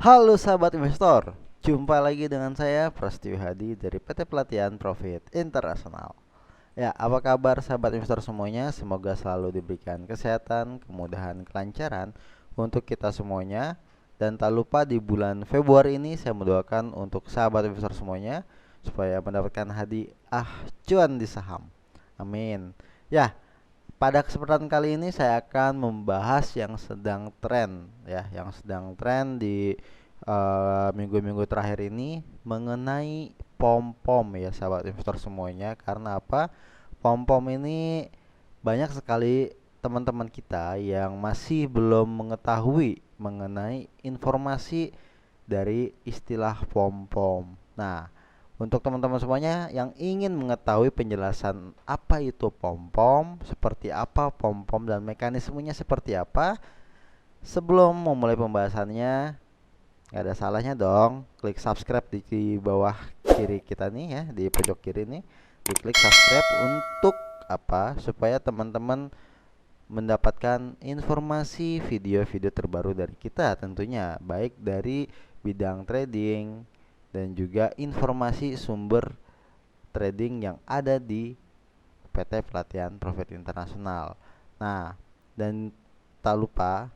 Halo sahabat investor, jumpa lagi dengan saya Prasetyo Hadi dari PT Pelatihan Profit Internasional. Ya, apa kabar sahabat investor semuanya? Semoga selalu diberikan kesehatan, kemudahan, kelancaran untuk kita semuanya. Dan tak lupa di bulan Februari ini saya mendoakan untuk sahabat investor semuanya supaya mendapatkan hadiah cuan di saham. Amin. Ya, pada kesempatan kali ini saya akan membahas yang sedang tren ya, yang sedang tren di minggu-minggu terakhir ini mengenai pom-pom ya sahabat investor semuanya. Karena apa? Pom-pom ini banyak sekali teman-teman kita yang masih belum mengetahui mengenai informasi dari istilah pom-pom. Nah, untuk teman-teman semuanya yang ingin mengetahui penjelasan apa itu pom-pom, seperti apa pom-pom dan mekanismenya seperti apa, sebelum memulai pembahasannya, nggak ada salahnya dong klik subscribe di bawah kiri kita nih ya, di pojok kiri nih, diklik subscribe untuk apa? Supaya teman-teman mendapatkan informasi video-video terbaru dari kita tentunya, baik dari bidang trading dan juga informasi sumber trading yang ada di PT Pelatihan Profit Internasional. Nah, dan tak lupa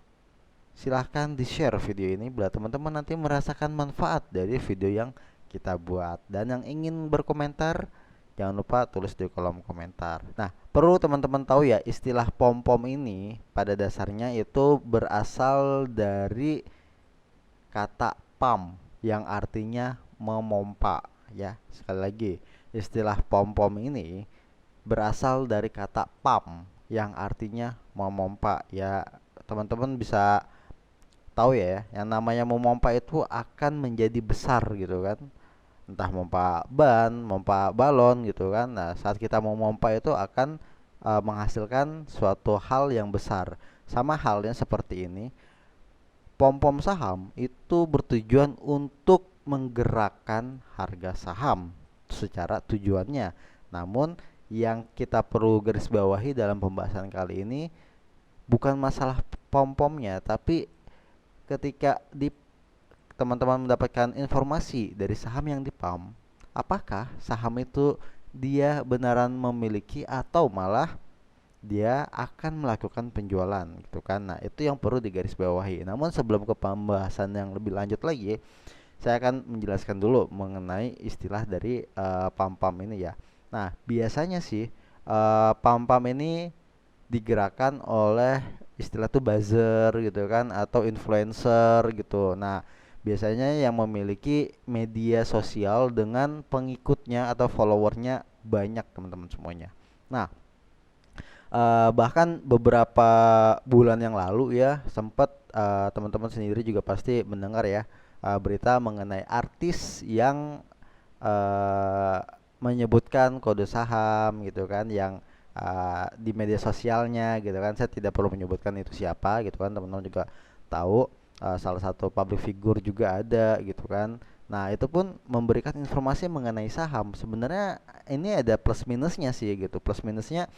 silahkan di-share video ini bila teman-teman nanti merasakan manfaat dari video yang kita buat. Dan yang ingin berkomentar, jangan lupa tulis di kolom komentar. Nah, perlu teman-teman tahu ya, istilah pom-pom ini pada dasarnya itu berasal dari kata pump yang artinya memompa ya. Sekali lagi, istilah pom-pom ini berasal dari kata pump yang artinya memompa ya. Teman-teman bisa tahu ya, yang namanya memompa itu akan menjadi besar gitu kan. Entah mompa ban, mompa balon gitu kan. Nah, saat kita memompa itu akan menghasilkan suatu hal yang besar. Sama halnya seperti ini, pom-pom saham itu bertujuan untuk menggerakkan harga saham secara tujuannya. Namun yang kita perlu garis bawahi dalam pembahasan kali ini bukan masalah pom-pomnya, tapi ketika di teman-teman mendapatkan informasi dari saham yang dipam, apakah saham itu dia benaran memiliki atau malah dia akan melakukan penjualan gitu kan. Nah, itu yang perlu digarisbawahi. Namun sebelum ke pembahasan yang lebih lanjut lagi, saya akan menjelaskan dulu mengenai istilah dari pam-pam ini ya. Nah, biasanya sih pam-pam ini digerakkan oleh istilah tuh buzzer gitu kan, atau influencer gitu. Nah, biasanya yang memiliki media sosial dengan pengikutnya atau followernya banyak teman-teman semuanya. Nah, bahkan beberapa bulan yang lalu ya sempat teman-teman sendiri juga pasti mendengar ya berita mengenai artis yang uh, menyebutkan kode saham gitu kan, yang di media sosialnya gitu kan. Saya tidak perlu menyebutkan itu siapa gitu kan, teman-teman juga tahu. Salah satu public figure juga ada gitu kan. Nah, itu pun memberikan informasi mengenai saham. Sebenarnya ini ada plus minusnya sih gitu. Plus minusnya,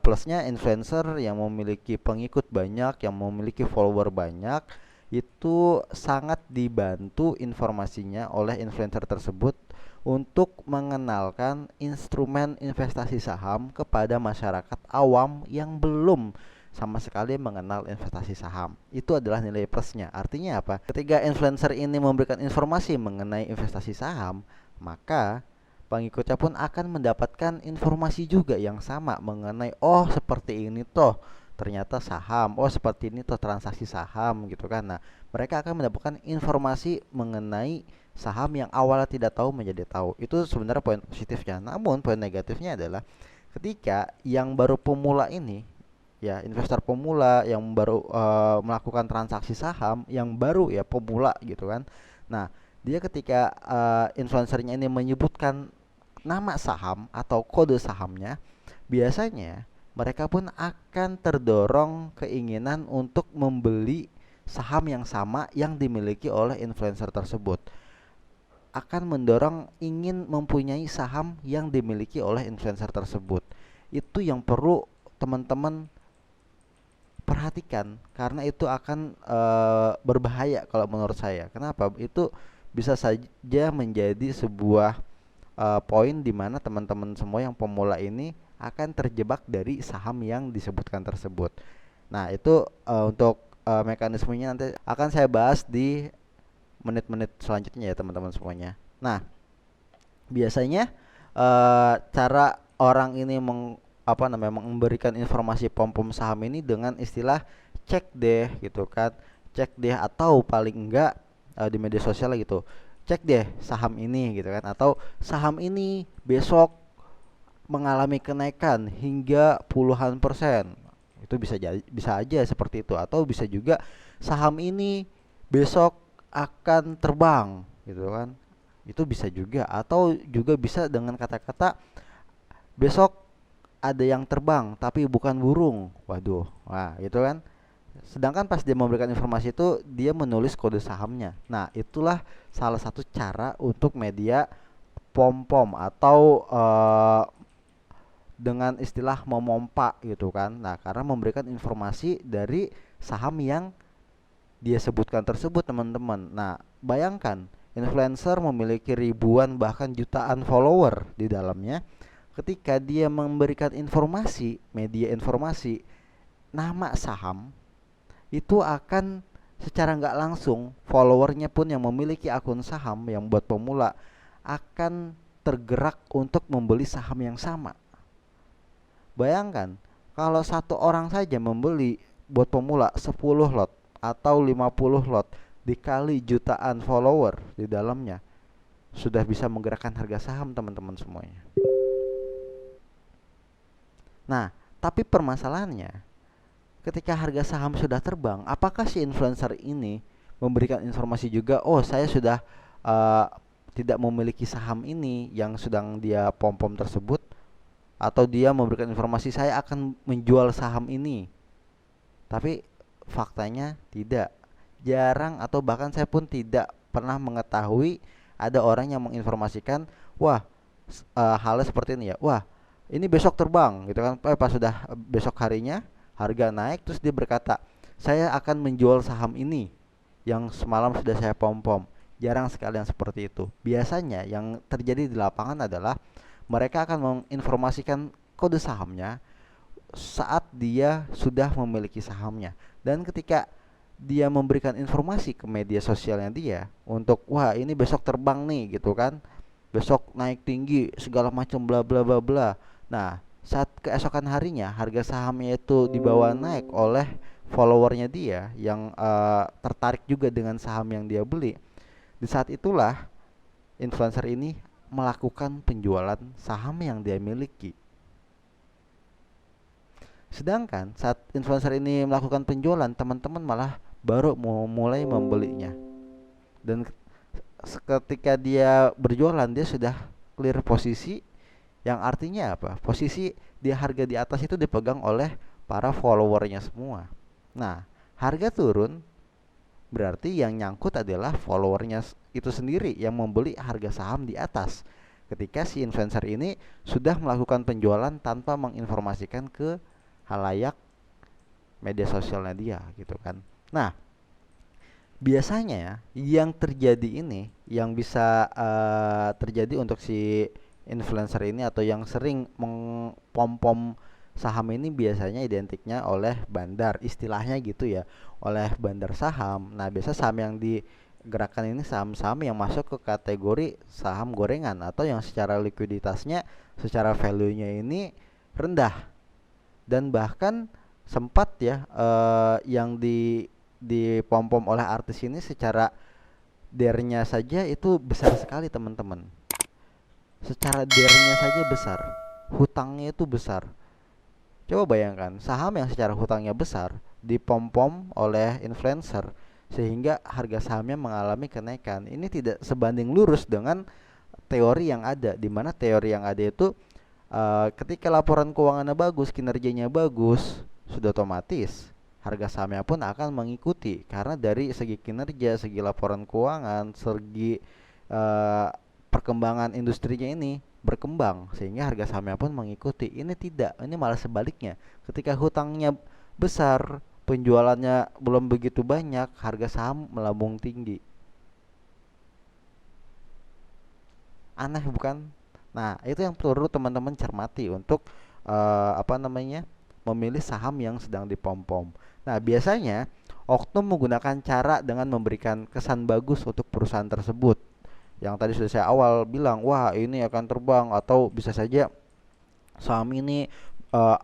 plusnya influencer yang memiliki pengikut banyak, yang memiliki follower banyak, itu sangat dibantu informasinya oleh influencer tersebut untuk mengenalkan instrumen investasi saham kepada masyarakat awam yang belum sama sekali mengenal investasi saham. Itu adalah nilai plusnya. Artinya apa? Ketika influencer ini memberikan informasi mengenai investasi saham, maka pengikutnya pun akan mendapatkan informasi juga yang sama mengenai, oh seperti ini toh ternyata saham, oh seperti ini toh transaksi saham gitu kan. Nah, mereka akan mendapatkan informasi mengenai saham yang awalnya tidak tahu menjadi tahu. Itu sebenarnya poin positifnya. Namun poin negatifnya adalah ketika yang baru pemula ini ya, investor pemula yang baru melakukan transaksi saham, yang baru ya pemula gitu kan. Nah, dia ketika influencernya ini menyebutkan nama saham atau kode sahamnya, biasanya mereka pun akan terdorong keinginan untuk membeli saham yang sama yang dimiliki oleh influencer tersebut, akan mendorong ingin mempunyai saham yang dimiliki oleh influencer tersebut. Itu yang perlu teman-teman perhatikan karena itu akan berbahaya kalau menurut saya. Kenapa? Itu bisa saja menjadi sebuah poin di mana teman-teman semua yang pemula ini akan terjebak dari saham yang disebutkan tersebut. Nah, itu untuk mekanismenya nanti akan saya bahas di menit-menit selanjutnya ya teman-teman semuanya. Nah, biasanya cara orang ini memberikan informasi pom-pom saham ini dengan istilah cek deh gitu kan. Cek deh atau paling enggak di media sosial gitu. Cek deh saham ini gitu kan, atau saham ini besok mengalami kenaikan hingga puluhan persen. Itu bisa aja seperti itu, atau bisa juga saham ini besok akan terbang gitu kan. Itu bisa juga, atau juga bisa dengan kata-kata besok ada yang terbang tapi bukan burung. Waduh. Wah, itu kan. Sedangkan pas dia memberikan informasi itu dia menulis kode sahamnya. Nah, itulah salah satu cara untuk media pom-pom atau dengan istilah memompa gitu kan. Nah, karena memberikan informasi dari saham yang dia sebutkan tersebut, teman-teman. Nah, bayangkan influencer memiliki ribuan bahkan jutaan follower di dalamnya. Ketika dia memberikan informasi, media informasi nama saham, itu akan secara nggak langsung followernya pun yang memiliki akun saham yang buat pemula akan tergerak untuk membeli saham yang sama. Bayangkan kalau satu orang saja membeli buat pemula 10 lot atau 50 lot dikali jutaan follower di dalamnya, sudah bisa menggerakkan harga saham teman-teman semuanya. Nah, tapi permasalahannya ketika harga saham sudah terbang, apakah si influencer ini memberikan informasi juga, oh saya sudah uh, tidak memiliki saham ini yang sedang dia pom-pom tersebut, atau dia memberikan informasi saya akan menjual saham ini. Tapi faktanya tidak. Jarang atau bahkan saya pun tidak pernah mengetahui ada orang yang menginformasikan, wah halnya seperti ini ya. Wah, ini besok terbang gitu kan. Pas sudah besok harinya harga naik terus dia berkata, "Saya akan menjual saham ini yang semalam sudah saya pom-pom." Jarang sekali yang seperti itu. Biasanya yang terjadi di lapangan adalah mereka akan menginformasikan kode sahamnya saat dia sudah memiliki sahamnya. Dan ketika dia memberikan informasi ke media sosialnya dia untuk, wah ini besok terbang nih gitu kan, besok naik tinggi segala macam bla bla bla bla. Nah, saat keesokan harinya harga sahamnya itu dibawa naik oleh followernya dia yang tertarik juga dengan saham yang dia beli. Di saat itulah influencer ini melakukan penjualan saham yang dia miliki. Sedangkan saat influencer ini melakukan penjualan, teman-teman malah baru mau mulai membelinya. Dan ketika dia berjualan, dia sudah clear posisi, yang artinya apa? Posisi di harga di atas itu dipegang oleh para followernya semua. Nah, harga turun berarti yang nyangkut adalah followernya itu sendiri yang membeli harga saham di atas. Ketika si influencer ini sudah melakukan penjualan tanpa menginformasikan ke halayak media sosialnya dia gitu kan. Nah, biasanya yang terjadi ini yang bisa terjadi untuk si influencer ini atau yang sering mengpom-pom saham ini biasanya identiknya oleh bandar, istilahnya gitu ya, oleh bandar saham. Nah, biasa saham yang digerakkan ini saham-saham yang masuk ke kategori saham gorengan atau yang secara likuiditasnya, secara value-nya ini rendah. Dan bahkan sempat ya yang dipom-pom oleh artis ini secara dernya saja itu besar sekali teman-teman. Secara dernya saja besar, hutangnya itu besar. Coba bayangkan, saham yang secara hutangnya besar dipom-pom oleh influencer sehingga harga sahamnya mengalami kenaikan. Ini tidak sebanding lurus dengan teori yang ada, di mana teori yang ada itu ketika laporan keuangannya bagus, kinerjanya bagus, sudah otomatis harga sahamnya pun akan mengikuti karena dari segi kinerja, segi laporan keuangan, segi perkembangan industrinya ini berkembang sehingga harga sahamnya pun mengikuti. Ini tidak, ini malah sebaliknya. Ketika hutangnya besar, penjualannya belum begitu banyak, harga saham melambung tinggi. Aneh bukan? Nah, itu yang perlu teman-teman cermati untuk apa namanya? Memilih saham yang sedang dipom-pom. Nah, biasanya oknum menggunakan cara dengan memberikan kesan bagus untuk perusahaan tersebut. Yang tadi sudah saya awal bilang, wah ini akan terbang, atau bisa saja saham ini eh,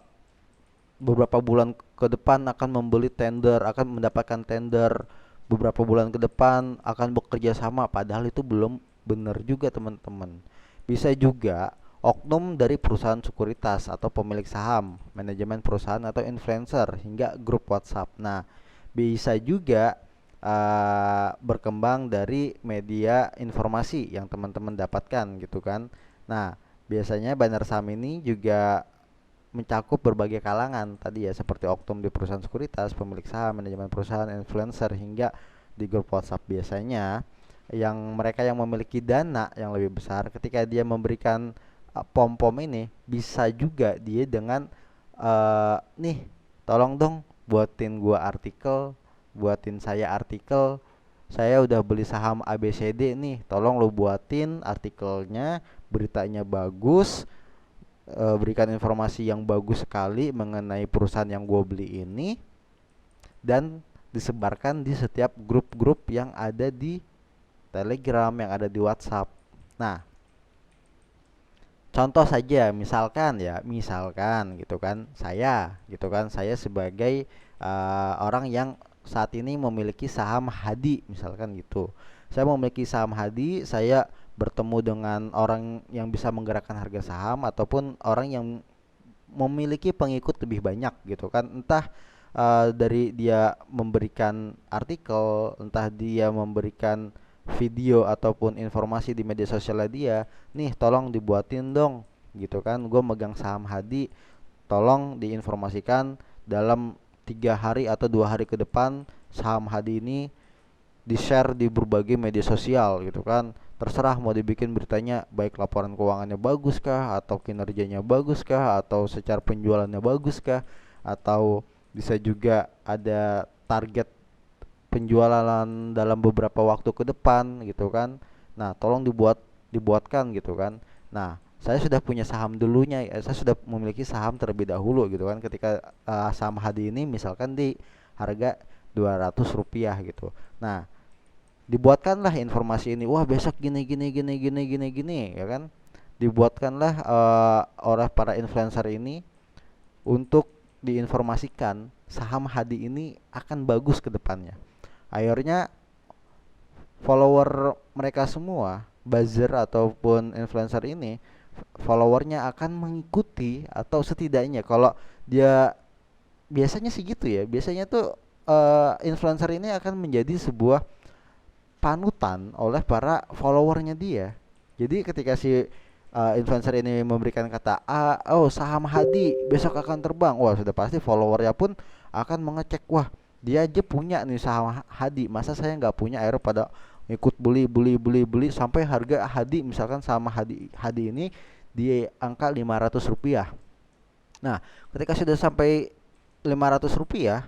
beberapa bulan ke depan akan membeli tender, akan mendapatkan tender beberapa bulan ke depan akan bekerja sama, padahal itu belum benar juga teman-teman. Bisa juga oknum dari perusahaan sekuritas atau pemilik saham, manajemen perusahaan atau influencer hingga grup WhatsApp. Nah, bisa juga berkembang dari media informasi yang teman-teman dapatkan gitu kan. Nah, biasanya banner saham ini juga mencakup berbagai kalangan tadi ya, seperti oknum di perusahaan sekuritas, pemilik saham, manajemen perusahaan, influencer hingga di grup WhatsApp. Biasanya yang mereka yang memiliki dana yang lebih besar, ketika dia memberikan pom-pom ini, bisa juga dia dengan nih tolong dong buatin gua artikel, buatin saya artikel, saya udah beli saham ABCD nih, tolong lo buatin artikelnya, beritanya bagus, berikan informasi yang bagus sekali mengenai perusahaan yang gue beli ini, dan disebarkan di setiap grup-grup yang ada di Telegram, yang ada di WhatsApp. Nah, contoh saja, misalkan gitu kan, saya sebagai orang yang saat ini memiliki saham Hadi, misalkan gitu. Saya memiliki saham Hadi, saya bertemu dengan orang yang bisa menggerakkan harga saham ataupun orang yang memiliki pengikut lebih banyak gitu kan. Entah dari dia memberikan artikel, entah dia memberikan video ataupun informasi di media sosialnya dia, nih tolong dibuatin dong gitu kan, gue megang saham Hadi, tolong diinformasikan dalam 3 hari atau 2 hari ke depan saham Hadi ini di-share di berbagai media sosial gitu kan. Terserah mau dibikin beritanya baik laporan keuangannya bagus kah, atau kinerjanya bagus kah, atau secara penjualannya bagus kah, atau bisa juga ada target penjualan dalam beberapa waktu ke depan gitu kan. Nah, tolong dibuatkan gitu kan. Nah, saya sudah punya saham dulunya, saya sudah memiliki saham terlebih dahulu gitu kan, ketika saham Hadi ini misalkan di harga Rp200 gitu. Nah, dibuatkanlah informasi ini, wah besok gini gini gini gini gini gini ya kan. Dibuatkanlah oleh para influencer ini untuk diinformasikan saham Hadi ini akan bagus ke depannya. Akhirnya follower mereka semua, buzzer ataupun influencer ini, followernya akan mengikuti, atau setidaknya kalau dia biasanya sih gitu ya, biasanya tuh influencer ini akan menjadi sebuah panutan oleh para followernya dia. Jadi ketika si influencer ini memberikan kata oh saham Hadi besok akan terbang, wah sudah pasti followernya pun akan mengecek, wah dia aja punya nih saham Hadi, masa saya nggak punya, akhirnya pada ikut beli sampai harga Hadi, misalkan sama Hadi ini di angka Rp500. Nah, ketika sudah sampai Rp500,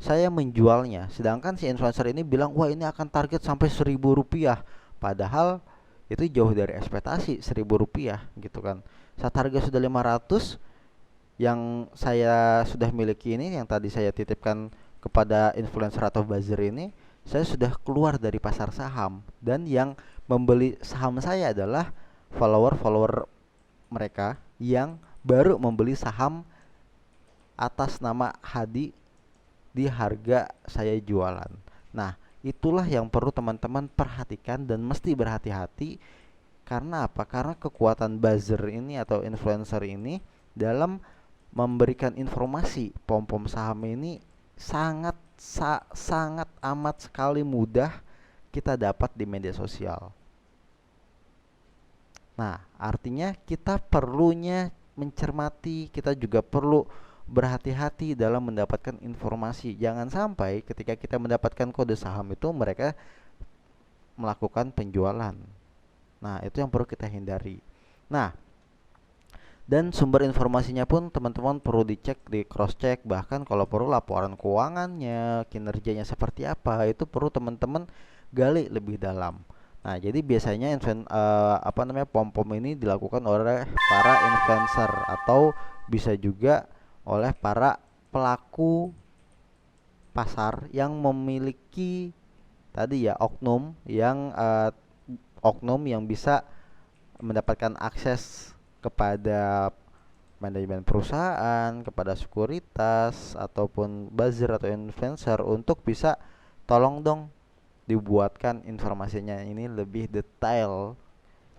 saya menjualnya, sedangkan si influencer ini bilang wah ini akan target sampai Rp1.000, padahal itu jauh dari ekspektasi Rp1.000 gitu kan. Saat harga sudah 500, yang saya sudah miliki ini, yang tadi saya titipkan kepada influencer atau buzzer ini, saya sudah keluar dari pasar saham, dan yang membeli saham saya adalah follower mereka yang baru membeli saham atas nama Hadi di harga saya jualan. Nah, itulah yang perlu teman-teman perhatikan dan mesti berhati-hati. Karena apa? Karena kekuatan buzzer ini atau influencer ini dalam memberikan informasi pom-pom saham ini sangat amat sekali mudah kita dapat di media sosial. Nah, artinya kita perlunya mencermati, kita juga perlu berhati-hati dalam mendapatkan informasi. Jangan sampai ketika kita mendapatkan kode saham itu mereka melakukan penjualan. Nah, itu yang perlu kita hindari. Nah, Dan sumber informasinya pun teman-teman perlu dicek, di cross check, bahkan kalau perlu laporan keuangannya, kinerjanya seperti apa, itu perlu teman-teman gali lebih dalam. Nah, jadi biasanya pom-pom ini dilakukan oleh para influencer atau bisa juga oleh para pelaku pasar yang memiliki tadi ya oknum yang bisa mendapatkan akses kepada manajemen perusahaan, kepada sekuritas ataupun buzzer atau influencer untuk bisa tolong dong dibuatkan informasinya ini lebih detail.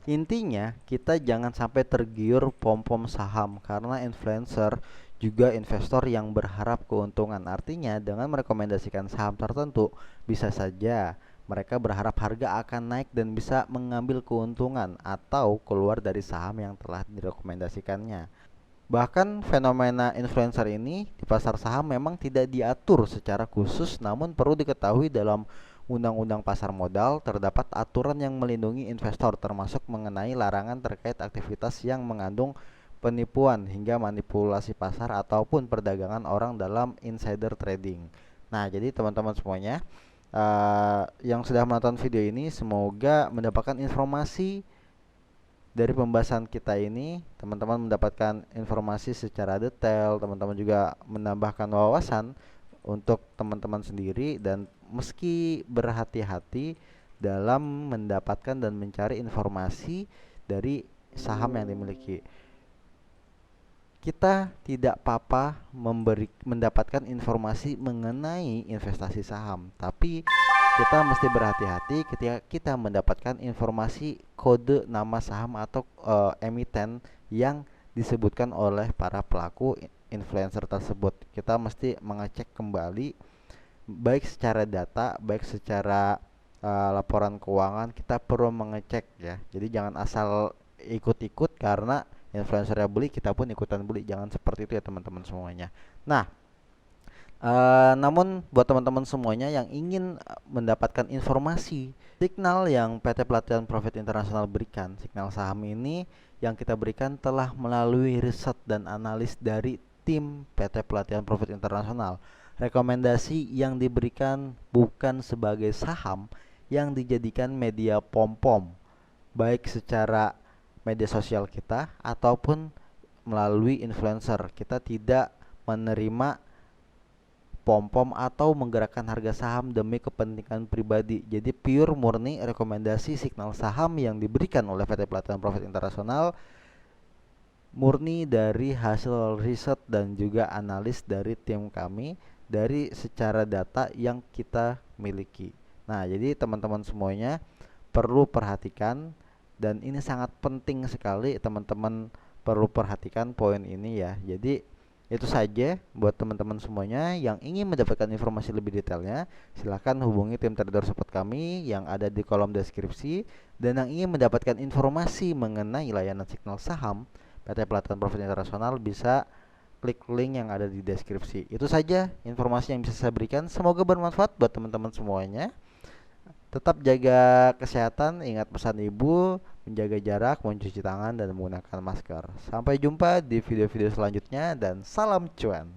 Intinya kita jangan sampai tergiur pom-pom saham karena influencer juga investor yang berharap keuntungan. Artinya dengan merekomendasikan saham tertentu bisa saja mereka berharap harga akan naik dan bisa mengambil keuntungan atau keluar dari saham yang telah direkomendasikannya. Bahkan fenomena influencer ini di pasar saham memang tidak diatur secara khusus, namun perlu diketahui dalam Undang-Undang Pasar Modal terdapat aturan yang melindungi investor termasuk mengenai larangan terkait aktivitas yang mengandung penipuan hingga manipulasi pasar ataupun perdagangan orang dalam insider trading. Nah, jadi teman-teman semuanya yang sudah menonton video ini semoga mendapatkan informasi dari pembahasan kita ini. Teman-teman mendapatkan informasi secara detail, teman-teman juga menambahkan wawasan untuk teman-teman sendiri, dan meski berhati-hati dalam mendapatkan dan mencari informasi dari saham yang dimiliki. Kita tidak apa-apa mendapatkan informasi mengenai investasi saham, tapi kita mesti berhati-hati ketika kita mendapatkan informasi kode nama saham atau emiten yang disebutkan oleh para pelaku influencer tersebut. Kita mesti mengecek kembali baik secara data, baik secara laporan keuangan. Kita perlu mengecek ya. Jadi jangan asal ikut-ikut karena influencernya beli kita pun ikutan beli. Jangan seperti itu ya teman-teman semuanya. Nah, namun buat teman-teman semuanya yang ingin mendapatkan informasi signal yang PT Pelatihan Profit Internasional berikan, signal saham ini yang kita berikan telah melalui riset dan analis dari tim PT Pelatihan Profit Internasional. Rekomendasi yang diberikan bukan sebagai saham yang dijadikan media pom-pom, baik secara media sosial kita ataupun melalui influencer. Kita tidak menerima pom-pom atau menggerakkan harga saham demi kepentingan pribadi. Jadi pure murni rekomendasi signal saham yang diberikan oleh PT Pelatihan Profit Internasional murni dari hasil riset dan juga analis dari tim kami dari secara data yang kita miliki. Nah, jadi teman-teman semuanya perlu perhatikan, dan ini sangat penting sekali teman-teman perlu perhatikan poin ini ya. Jadi itu saja buat teman-teman semuanya yang ingin mendapatkan informasi lebih detailnya, silahkan hubungi tim trader support kami yang ada di kolom deskripsi. Dan yang ingin mendapatkan informasi mengenai layanan signal saham PT Pelatihan Profit Internasional bisa klik link yang ada di deskripsi. Itu saja informasi yang bisa saya berikan. Semoga bermanfaat buat teman-teman semuanya. Tetap jaga kesehatan, ingat pesan ibu, menjaga jarak, mencuci tangan, dan menggunakan masker. Sampai jumpa di video-video selanjutnya, dan salam cuan.